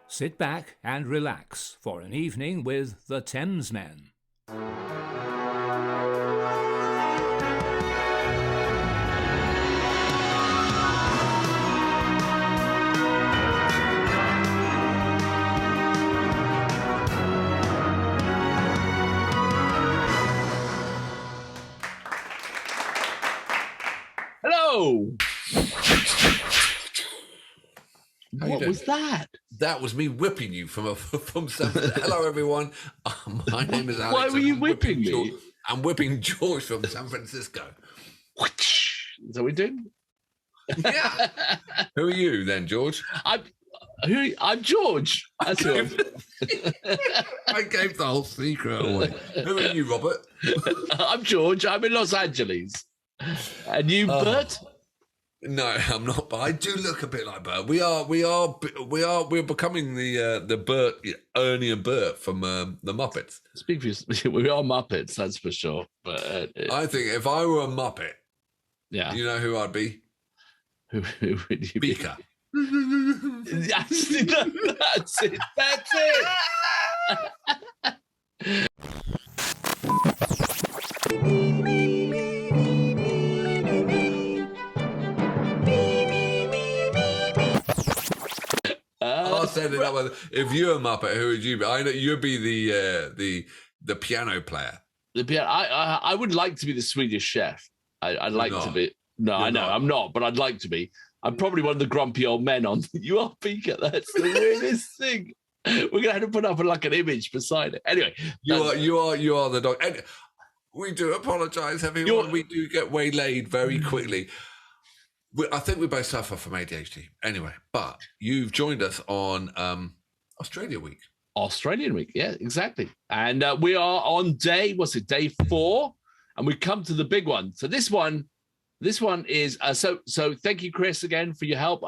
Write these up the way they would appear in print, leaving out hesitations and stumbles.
Sit back and relax for an evening with the Thamesmen. Hello. What was that? That was me whipping you from San. Hello, everyone. My name is Alex. Why were you whipping me? I'm whipping George from San Francisco. Is that what we do? Yeah. Who are you then, George? I'm George. That's who I gave the whole secret away. Who are you, Robert? I'm George. I'm in Los Angeles. And you, Bert? No, I'm not. But I do look a bit like Bert. We're becoming the Bert, Ernie and Bert from the Muppets. Speak for you. We are Muppets, that's for sure. But I think if I were a Muppet, yeah, you know who I'd be? Who would you Beaker. be? That's it. That's it. I'll set it up with, if you're a Muppet, who would you be? I know you'd be the piano player. The piano. I would like to be the Swedish chef. I'd like to be. No, You're I know not. I'm not, but I'd like to be. I'm probably one of the grumpy old men on. You are Beaker. That's the weirdest thing. We're gonna have to put up like an image beside it. Anyway, You are the dog. And we do apologise, everyone. We do get waylaid very quickly. I think we both suffer from ADHD. Anyway, but you've joined us on Australia Week. Australian Week, yeah, exactly. And we are on day 4, and we come to the big one. So this one is so thank you, Chris, again for your help.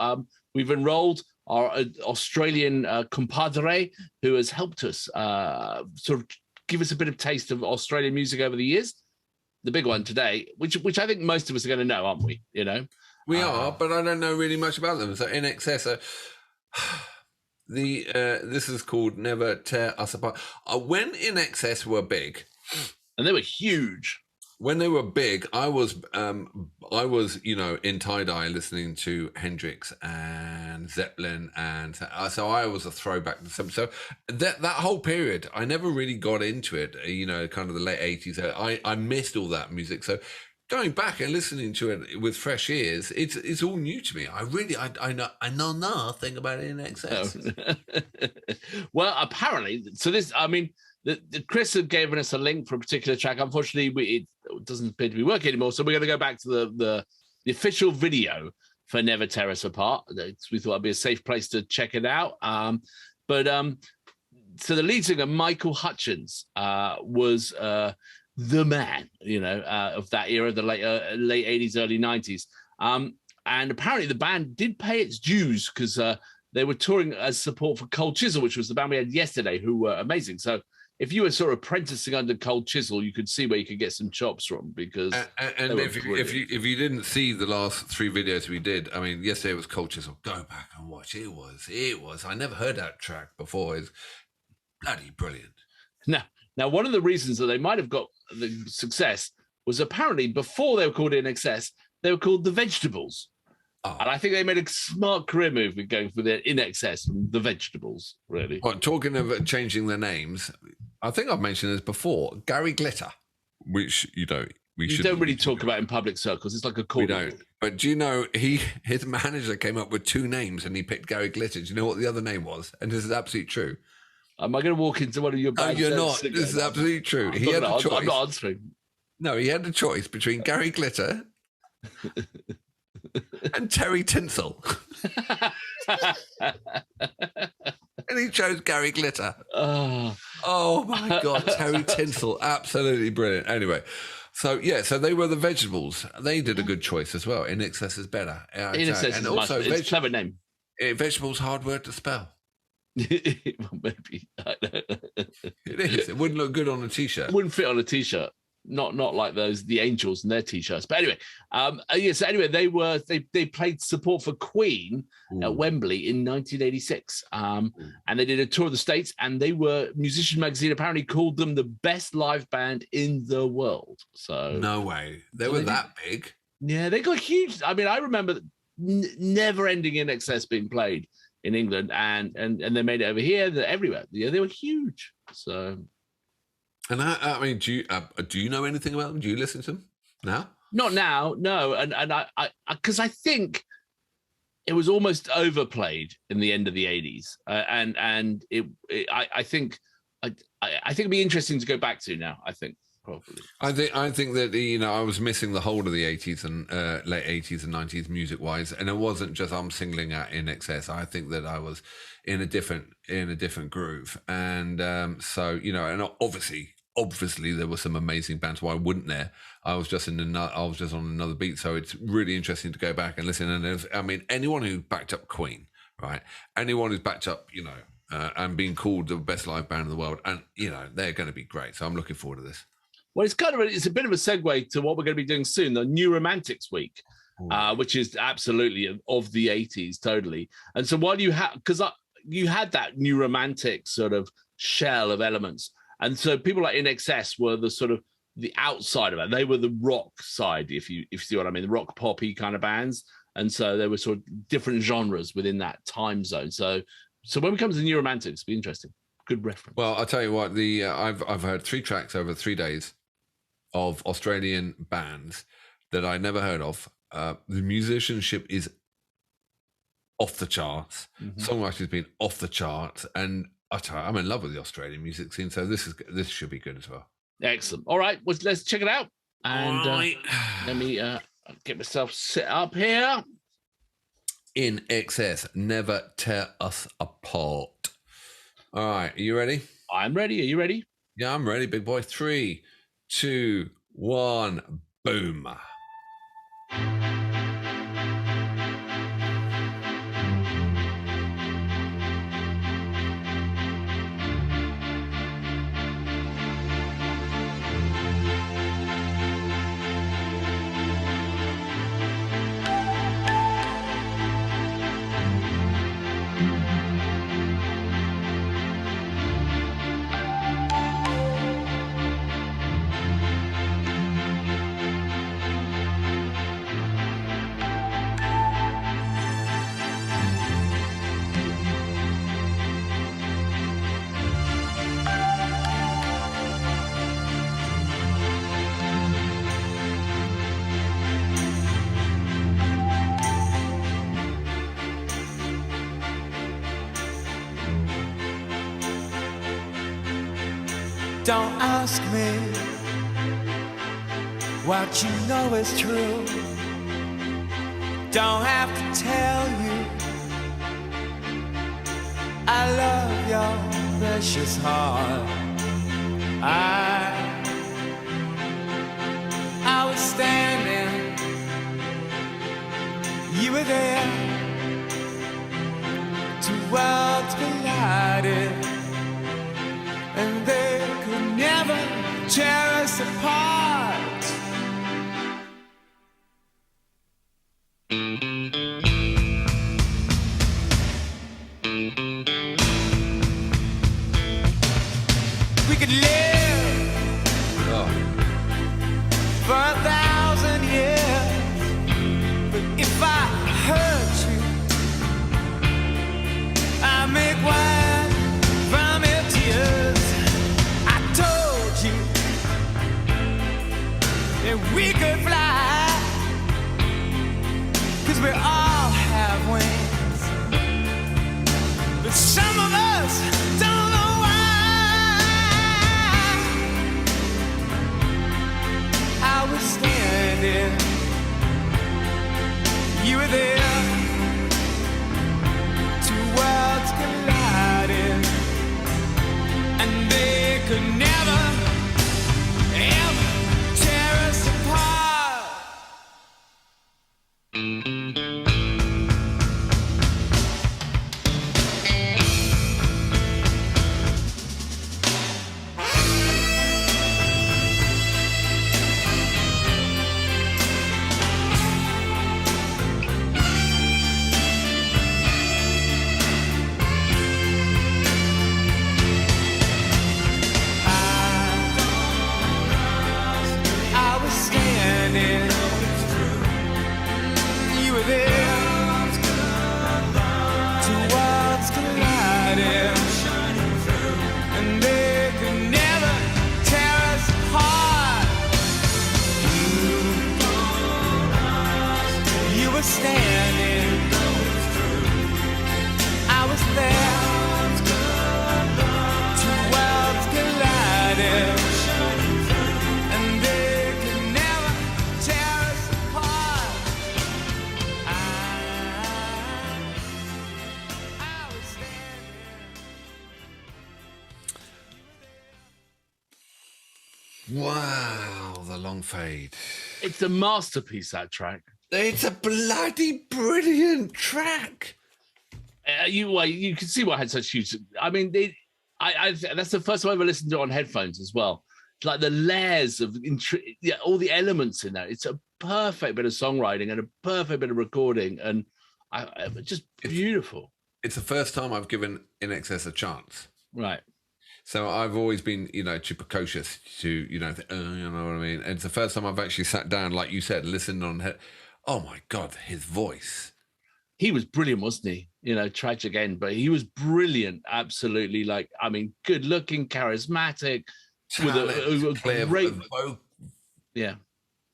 We've enrolled our Australian compadre who has helped us sort of give us a bit of taste of Australian music over the years. The big one today, which I think most of us are going to know, aren't we? You know. We are, but I don't know really much about them. So Inxs, this is called Never Tear Us Apart. When Inxs were big, and they were huge. When they were big, I was in tie-dye listening to Hendrix and Zeppelin, and so I was a throwback to some. So that whole period, I never really got into it. Kind of the late 80s. I missed all that music. So going back and listening to it with fresh ears, it's all new to me. I know nothing about Inxs. Well, apparently, so this, I mean, Chris had given us a link for a particular track. Unfortunately, it doesn't appear to be working anymore. So we're going to go back to the official video for Never Tear Us Apart. We thought it'd be a safe place to check it out. So the lead singer, Michael Hutchence, was the man, of that era, the late 80s, early 90s. And apparently the band did pay its dues because they were touring as support for Cold Chisel, which was the band we had yesterday, who were amazing. So if you were sort of apprenticing under Cold Chisel, you could see where you could get some chops from, because and if you didn't see the last 3 videos we did, I mean, yesterday was Cold Chisel. Go back and watch. It was. I never heard that track before. It's bloody brilliant. Now, one of the reasons that they might have got the success was apparently before they were called Inxs, they were called The Vegetables. Oh. And I think they made a smart career move with going for their Inxs from The Vegetables, really. Well, talking of changing their names, I think I've mentioned this before, Gary Glitter, which, we don't really talk about in public circles. It's like a call. We don't. But do you know, his manager came up with 2 names and he picked Gary Glitter. Do you know what the other name was? And this is absolutely true. Am I going to walk into one of your bad No, you're not. This is absolutely true. He had a choice. I'm not answering. No, he had a choice between Gary Glitter and Terry Tinsel. And he chose Gary Glitter. Oh my God, Terry Tinsel. Absolutely brilliant. Anyway, so they were The Vegetables. They did a good choice as well. Inxs is better. Inxs is also it's a clever name. Vegetables, hard word to spell. Well, maybe. It is. It wouldn't look good on a T-shirt. It wouldn't fit on a T-shirt. not like the Angels and their t-shirts. But anyway, so anyway, they played support for Queen at Wembley in 1986, and they did a tour of the States, and Musician Magazine apparently called them the best live band in the world. So no way, they were that big. Yeah, they got huge. I mean, I remember never-ending Inxs being played in England, and they made it over here, everywhere. Yeah, they were huge. So. And I mean, do you know anything about them? Do you listen to them now? Not now, no. And I because I think it was almost overplayed in the end of the 80s, and I think it'd be interesting to go back to now. I think probably. I think that I was missing the whole of the 80s and late 80s and 90s music wise, and it wasn't just I'm singling out Inxs. I think that I was in a different groove, and so and obviously there were some amazing bands. Why wouldn't there? I was just on another beat, so it's really interesting to go back and listen. And anyone who backed up Queen, right? Anyone who's backed up, and being called the best live band in the world, and they're going to be great. So I'm looking forward to this. Well, it's a bit of a segue to what we're going to be doing soon, the New Romantics Week, which is absolutely of the 80s, totally. And so while you had that New Romantic sort of shell of elements. And so people like Inxs were the sort of the outside of it. They were the rock side, if you see what I mean, the rock poppy kind of bands. And so there were sort of different genres within that time zone. So when we come to the New Romantics, it'll be interesting. Good reference. Well, I'll tell you what, I've heard 3 tracks over 3 days of Australian bands that I never heard of. The musicianship is off the charts. Mm-hmm. Songwriting's been off the charts, and I'm in love with the Australian music scene, so this should be good as well. Excellent. All right, well, let's check it out. And let me get myself set up here. Inxs, Never Tear Us Apart. All right, are you ready? I'm ready. Are you ready? Yeah, I'm ready, big boy. 3, 2, 1, boom. Don't ask me what you know is true. Don't have to tell you I love your precious heart. I was standing, you were there. 2 worlds collided, and they could never tear us apart. We could live for 1,000 years, but if I hurt you, I make wine from your tears. I told you that we could fly, 'cause we all have wings, but some of us don't know why. I was standing, you were there. 2 worlds collided, and they could never, ever tear us apart. Fade. It's a masterpiece, that track. It's a bloody brilliant track. You can see why it had such huge. I mean, that's the first time I ever listened to it on headphones as well. It's like the layers of all the elements in there. It's a perfect bit of songwriting and a perfect bit of recording, and just beautiful. It's the first time I've given Inxs a chance. Right. So I've always been, too precocious to, you know what I mean? And it's the first time I've actually sat down, like you said, listened on. Oh my God, his voice. He was brilliant, wasn't he? Tragic end, but he was brilliant. Absolutely. Good looking, charismatic, Talent, with a great. Yeah.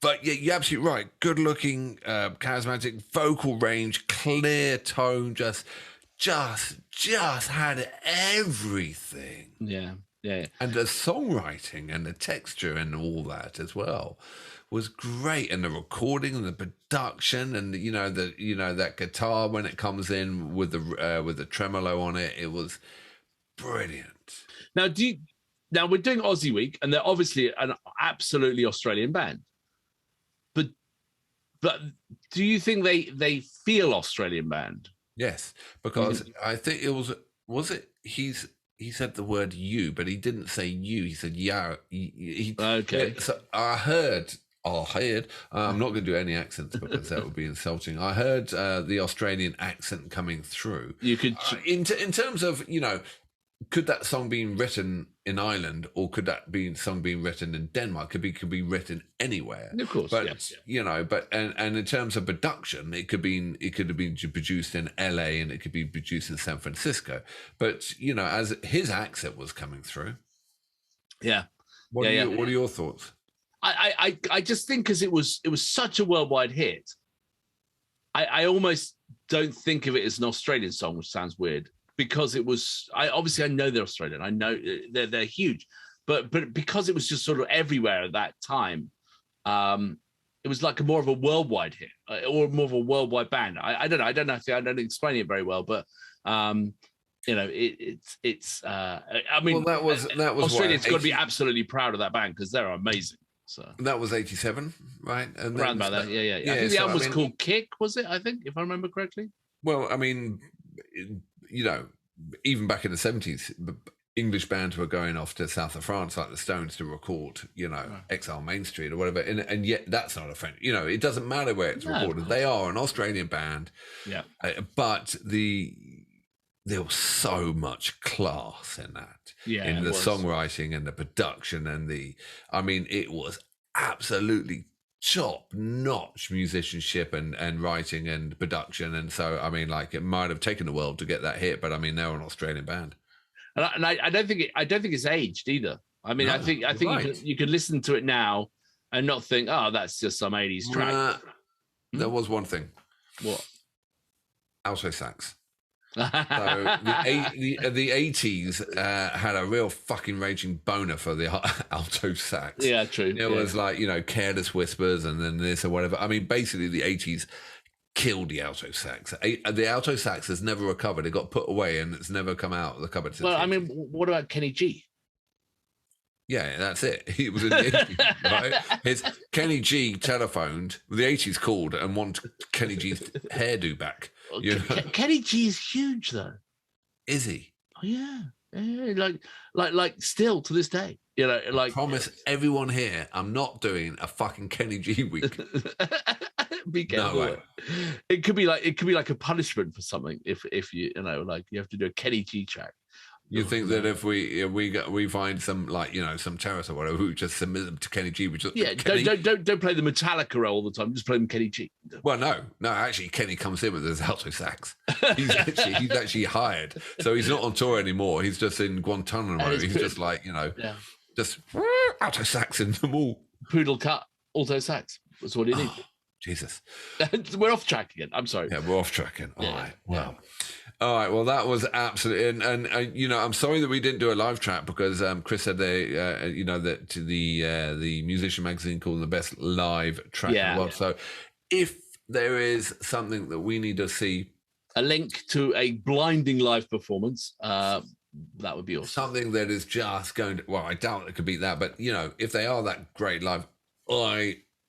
But yeah, you're absolutely right. Good looking, charismatic, vocal range, clear tone, just had everything. Yeah. And the songwriting and the texture and all that as well was great, and the recording and the production and that guitar when it comes in with the tremolo on it, it was brilliant. Now we're doing Aussie Week, and they're obviously an absolutely Australian band. But do you think they feel Australian band? Yes, because I think it was it he said the word you, but he didn't say you. He said yeah. Okay. Yeah, so I heard. I'm not going to do any accents because that would be insulting. I heard the Australian accent coming through. You could in terms of could that song being written in Ireland or could that song being written in Denmark? Could be written anywhere. Of course, but yes. But in terms of production, it could have been produced in LA and it could be produced in San Francisco. But as his accent was coming through. Yeah. What are your thoughts? I just think because it was such a worldwide hit, I almost don't think of it as an Australian song, which sounds weird. Because it was, I know they're Australian. I know they're huge, but because it was just sort of everywhere at that time, it was like more of a worldwide hit or more of a worldwide band. I don't know. I don't explain it very well, but it's. That was Australians got to be absolutely proud of that band because they're amazing. So that was 87, right? And around about that, yeah. I think the album was called Kick, was it? I think, if I remember correctly. Well, I mean, even back in the 70s, English bands were going off to south of France, like the Stones, to record, Exile Main Street or whatever. And yet that's not a French, it doesn't matter where it's recorded. They are an Australian band. Yeah. But there was so much class in that. Yeah. In the songwriting and the production and it was absolutely top-notch musicianship and writing and production, and so it might have taken the world to get that hit, but they're an Australian band, and I don't think it's aged either. I think you could listen to it now and not think, oh, that's just some 80s track. There was one thing. What? Alto sax. So the 80s had a real fucking raging boner for the alto sax. Yeah, true. It was like, Careless Whispers and then this or whatever. Basically the 80s killed the alto sax. The alto sax has never recovered. It got put away and it's never come out of the cupboard. Well, what about Kenny G? Yeah, that's it. He was in the 80s, right? Kenny G telephoned, the 80s called and wanted Kenny G's hairdo back. Kenny G is huge, though. Is he? Oh, yeah. Like still to this day. I promise everyone here, I'm not doing a fucking Kenny G week. Be careful. No way. It could be like a punishment for something if you you have to do a Kenny G track. You think that if we find some some terrorists or whatever who just submit them to Kenny G, don't play the Metallica role all the time. Just play them Kenny G. Well, no, actually, Kenny comes in with his alto sax. He's actually hired, so he's not on tour anymore. He's just in Guantanamo. He's just just alto sax in them all. Poodle cut alto sax. That's what he needs. Jesus, we're off track again. I'm sorry. Yeah, we're off track again. All right. Well. All right. Well, that was absolutely, and I'm sorry that we didn't do a live track because Chris said that the musician magazine called the best live track in the world. So, if there is something that we need to see, a link to a blinding live performance, that would be awesome. Something that is just going to. Well, I doubt it could beat that, but if they are that great live,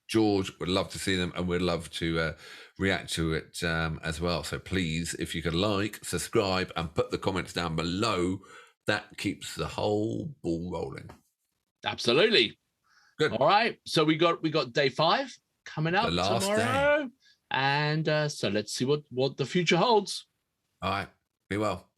George, would love to see them, and we'd love to react to it as well. So please, if you could like, subscribe, and put the comments down below, that keeps the whole ball rolling. Absolutely. Good. All right. So we got day 5 coming up The last tomorrow. day. And so let's see what the future holds. All right. Be well.